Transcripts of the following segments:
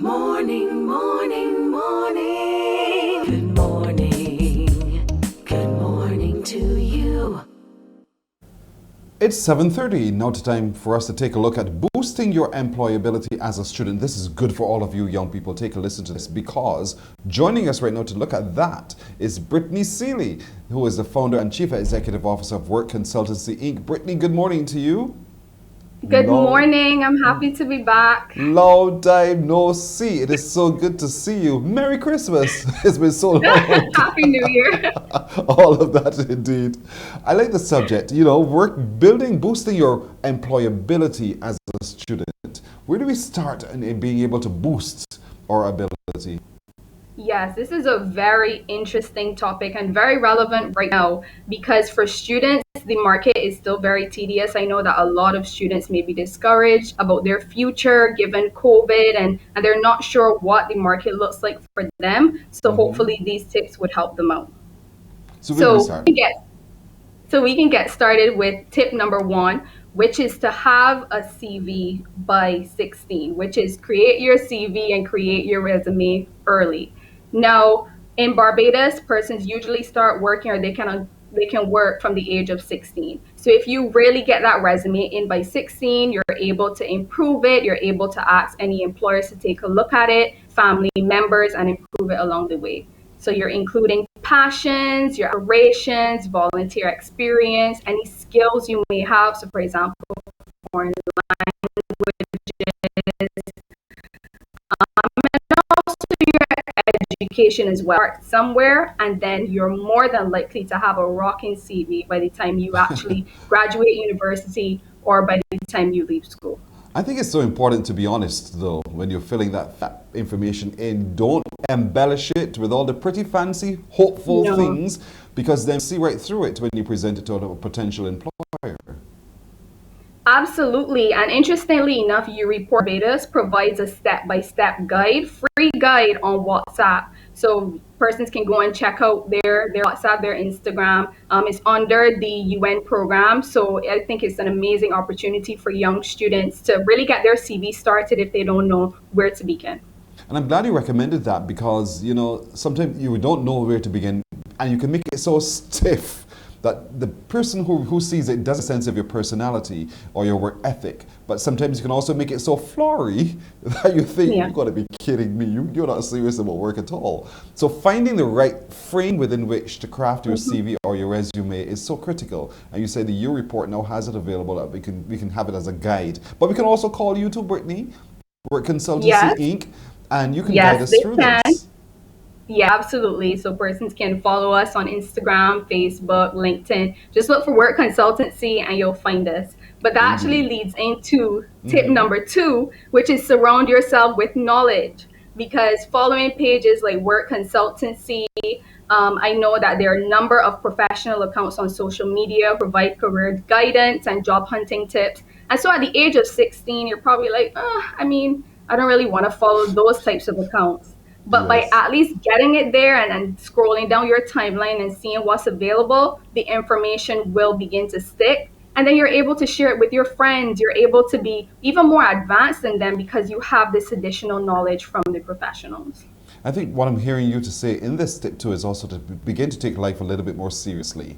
Morning, morning, morning. Good morning. Good morning to you. It's 7:30. Now it's time for us to take a look at boosting your employability as a student. This is good for all of you young people. Take a listen to this because joining us right now to look at that is Britney Seeley, who is the founder and chief executive officer of Work Consultancy Inc. Britney, good morning to you. Good morning. I'm happy to be back. Long time no see. It is so good to see you. Merry Christmas. It's been so long. Happy New Year. All of that indeed. I like the subject, work building, boosting your employability as a student. Where do we start in being able to boost our ability? Yes, this is a very interesting topic and very relevant right now because for students, the market is still very tedious. I know that a lot of students may be discouraged about their future given COVID and they're not sure what the market looks like for them. So hopefully these tips would help them out. So we can get started with tip number 1, which is to have a CV by 16, which is create your CV and create your resume early. Now, in Barbados, persons usually start working or they can work from the age of 16. So if you really get that resume in by 16, you're able to improve it. You're able to ask any employers to take a look at it, family members, and improve it along the way. So you're including passions, your aspirations, volunteer experience, any skills you may have. So for example, foreign languages, and also your education as well. Start somewhere, and then you're more than likely to have a rocking CV by the time you actually graduate university or by the time you leave school. I think it's so important to be honest, though, when you're filling that information in. Don't embellish it with all the pretty fancy, hopeful things, because then see right through it when you present it to a potential employer. Absolutely. And interestingly enough, Report Barbados provides a step-by-step guide, free guide on WhatsApp. So persons can go and check out their WhatsApp, their Instagram. It's under the UN program. So I think it's an amazing opportunity for young students to really get their CV started if they don't know where to begin. And I'm glad you recommended that because, sometimes you don't know where to begin and you can make it so stiff that the person who sees it does a sense of your personality or your work ethic. But sometimes you can also make it so flowery that you think, you've got to be kidding me. You're not serious about work at all. So finding the right frame within which to craft your CV or your resume is so critical. And you say the U Report now has it available that we can have it as a guide. But we can also call you to Britney, Work Consultancy Inc., and you can guide us through this. Yeah, absolutely. So persons can follow us on Instagram, Facebook, LinkedIn. Just look for Work Consultancy and you'll find us. But that actually leads into tip number 2, which is surround yourself with knowledge. Because following pages like Work Consultancy, I know that there are a number of professional accounts on social media provide career guidance and job hunting tips. And so at the age of 16, you're probably like, I don't really want to follow those types of accounts. But by at least getting it there and then scrolling down your timeline and seeing what's available, the information will begin to stick. And then you're able to share it with your friends. You're able to be even more advanced than them because you have this additional knowledge from the professionals. I think what I'm hearing you to say in this tip too is also to begin to take life a little bit more seriously.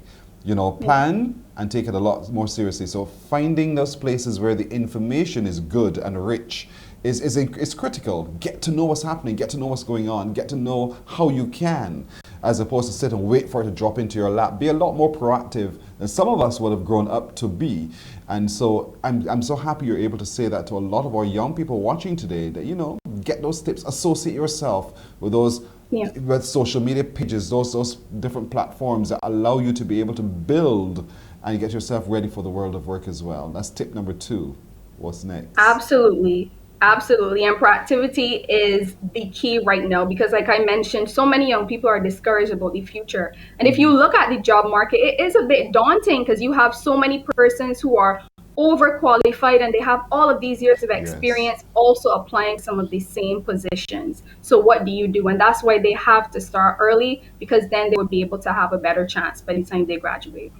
Plan and take it a lot more seriously. So finding those places where the information is good and rich is critical. Get to know what's happening, get to know what's going on, get to know how you can, as opposed to sit and wait for it to drop into your lap. Be a lot more proactive than some of us would have grown up to be. And so I'm so happy you're able to say that to a lot of our young people watching today, that, get those tips, associate yourself with those with social media pages, those different platforms that allow you to be able to build and get yourself ready for the world of work as well. That's tip number 2. What's next? Absolutely. And proactivity is the key right now because like I mentioned, so many young people are discouraged about the future. And if you look at the job market, it is a bit daunting because you have so many persons who are overqualified and they have all of these years of experience also applying some of the same positions. So what do you do? And that's why they have to start early because then they would be able to have a better chance by the time they graduate.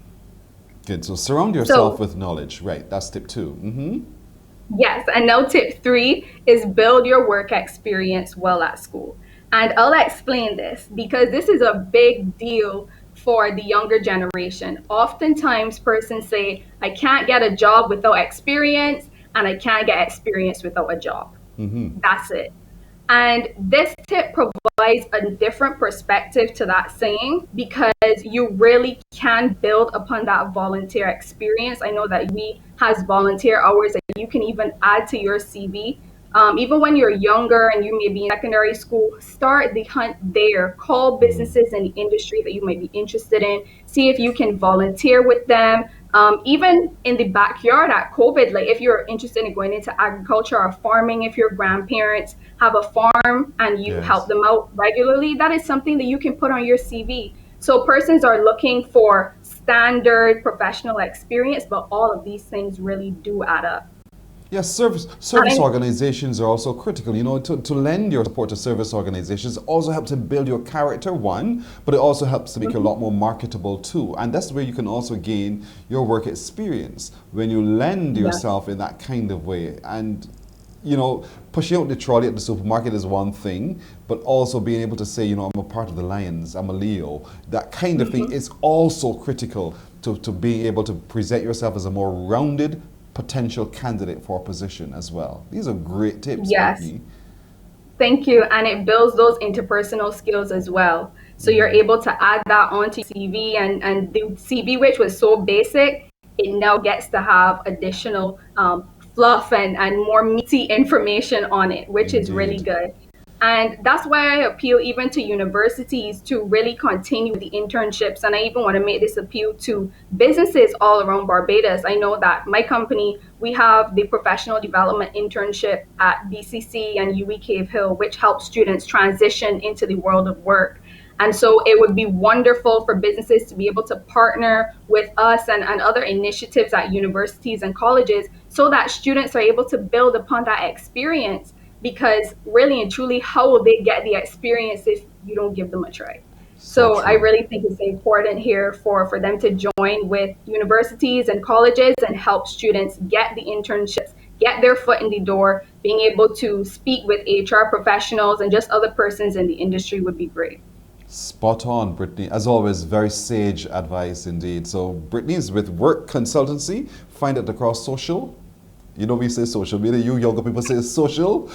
Good. So surround yourself with knowledge. Right. That's tip 2. Yes, and now tip three is build your work experience while at school. And I'll explain this because this is a big deal for the younger generation. Oftentimes, persons say, I can't get a job without experience, and I can't get experience without a job. That's it. And this tip provides a different perspective to that saying because you really can build upon that volunteer experience. I know that we has volunteer hours that you can even add to your CV. Even when you're younger and you may be in secondary school, start the hunt there. Call businesses in the industry that you might be interested in. See if you can volunteer with them. Even in the backyard at COVID, like if you're interested in going into agriculture or farming, if your grandparents have a farm and you help Yes. them out regularly, that is something that you can put on your CV. So persons are looking for standard professional experience, but all of these things really do add up. Yes, And service organizations are also critical. You know, to lend your support to service organizations also helps to build your character, one, but it also helps to make you a lot more marketable too. And that's where you can also gain your work experience when you lend yeah, yourself in that kind of way. And you know, pushing out the trolley at the supermarket is one thing, but also being able to say, you know, I'm a part of the Lions, I'm a Leo, that kind of thing is also critical to being able to present yourself as a more rounded potential candidate for a position as well. These are great tips, yes. Brittany. Thank you. And it builds those interpersonal skills as well. So you're able to add that onto your CV and the CV, which was so basic, it now gets to have additional fluff and more meaty information on it, which is really Indeed. good. And that's why I appeal even to universities to really continue the internships. And I even want to make this appeal to businesses all around Barbados. I know that my company, we have the professional development internship at BCC and UWE Cave Hill, which helps students transition into the world of work. And so it would be wonderful for businesses to be able to partner with us and other initiatives at universities and colleges so that students are able to build upon that experience because really and truly, how will they get the experience if you don't give them a try? So So I true. really think it's important here for them to join with universities and colleges and help students get the internships, get their foot in the door. Being able to speak with HR professionals and just other persons in the industry would be great. Spot on, Brittany. As always, very sage advice indeed. So, Brittany is with Work Consultancy. Find it across social. You know, we say social media, you younger people say social.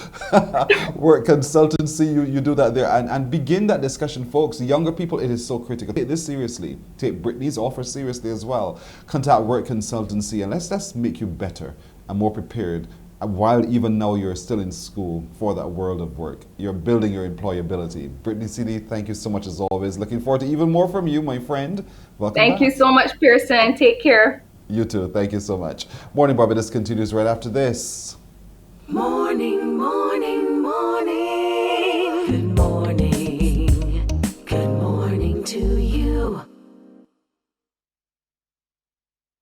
Work consultancy, you do that there and begin that discussion, folks. Younger people, it is so critical. Take this seriously. Take Brittany's offer seriously as well. Contact Work Consultancy and let's make you better and more prepared while even now you're still in school for that world of work. You're building your employability. Brittany CD, thank you so much as always. Looking forward to even more from you, my friend. Welcome Thank you back. so much, Pearson. Take care. You too. Thank you so much. Morning Barbados continues right after this. Morning, morning.